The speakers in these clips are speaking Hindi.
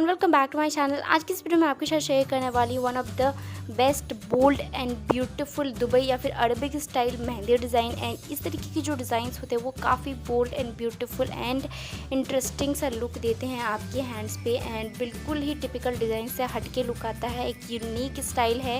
Everyone, welcome back to my channel. आज की इस वीडियो में आपके साथ शेयर करने वाली one of the best bold and beautiful Dubai या फिर Arabic style mehndi design. And इस तरीके की जो डिज़ाइंस होते हैं वो काफ़ी bold and beautiful and interesting सा लुक देते हैं आपके हैंड्स पे। एंड बिल्कुल ही टिपिकल डिज़ाइन से हटके लुक आता है, एक यूनिक स्टाइल है।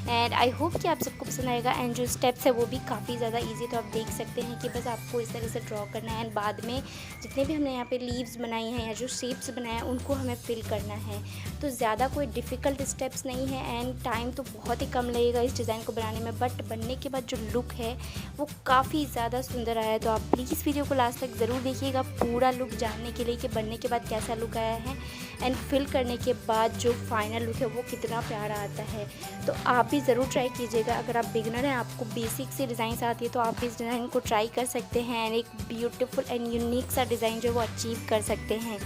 एंड आई होप कि आप सबको पसंद आएगा। एंड जो स्टेप्स है वो भी काफ़ी ज़्यादा ईजी, तो आप देख सकते हैं कि बस आपको इस तरह से ड्रॉ करना है। एंड बाद में जितने भी हमने यहाँ पे लीव्स बनाई हैं या जो शेप्स बनाए हैं उनको हमें फिल करना है। तो ज़्यादा कोई डिफ़िकल्ट स्टेप्स नहीं है एंड टाइम तो बहुत ही कम लगेगा इस डिज़ाइन को बनाने में, बट बनने के बाद जो लुक है वो काफ़ी ज़्यादा सुंदर आया है। तो आप प्लीज़ वीडियो को लास्ट तक ज़रूर देखिएगा पूरा लुक जानने के लिए कि बनने के बाद कैसा लुक आया है एंड फिल करने के बाद जो फाइनल लुक है वो कितना प्यारा आता है। तो आप भी ज़रूर ट्राई कीजिएगा। अगर आप बिगनर हैं, आपको बेसिक से डिज़ाइन आती है, तो आप इस डिज़ाइन को ट्राई कर सकते हैं एंड एक ब्यूटीफुल एंड यूनिक सा डिज़ाइन जो वो अचीव कर सकते हैं।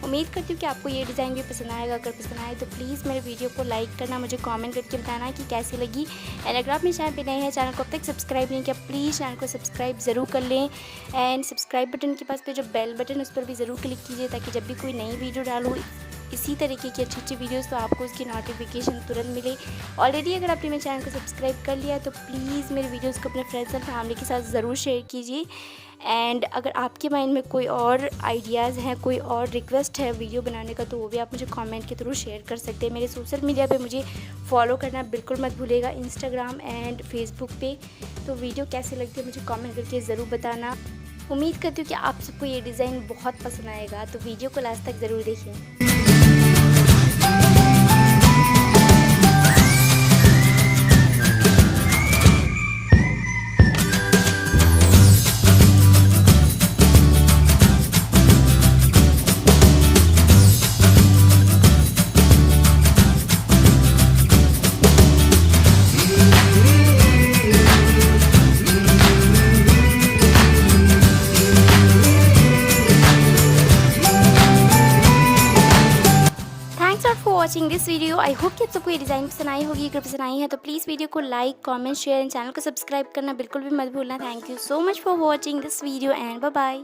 उम्मीद करती हूँ कि आपको ये डिज़ाइन भी पसंद आएगा। अगर पसंद आए तो प्लीज़ मेरे वीडियो को लाइक करना, मुझे कमेंट करके बताना कि कैसी लगी। एंड अगर आप मेरे चैनल पे नए हैं, चैनल को अब तक सब्सक्राइब नहीं किया, प्लीज़ चैनल को सब्सक्राइब ज़रूर कर लें। एंड सब्सक्राइब बटन के पास पे जो बेल बटन उस पर भी ज़रूर क्लिक कीजिए, ताकि जब भी कोई नई वीडियो डालूँ इसी तरीके की अच्छी अच्छी वीडियोस, तो आपको उसकी नोटिफिकेशन तुरंत मिले। ऑलरेडी अगर आपने मेरे चैनल को सब्सक्राइब कर लिया है तो प्लीज़ मेरे वीडियोस को अपने फ्रेंड्स और फैमिली के साथ ज़रूर शेयर कीजिए। एंड अगर आपके माइंड में कोई और आइडियाज़ हैं, कोई और रिक्वेस्ट है वीडियो बनाने का, तो वो भी आप मुझे कमेंट के थ्रू शेयर कर सकते हैं। मेरे सोशल मीडिया पे मुझे फॉलो करना बिल्कुल मत भूलिएगा, इंस्टाग्राम एंड फेसबुक पे। तो वीडियो कैसी लगती है मुझे कमेंट करके ज़रूर बताना। उम्मीद करती हूँ कि आप सबको ये डिज़ाइन बहुत पसंद आएगा, तो वीडियो को लास्ट तक ज़रूर देखिए। For watching this video. I hope कि आप सबको ये डिज़ाइन पसंद आई होगी। अगर पसंद आई है तो प्लीज़ वीडियो को like, comment, share and channel को सब्सक्राइब करना बिल्कुल भी मत भूलना। Thank you so much for watching this video and bye bye.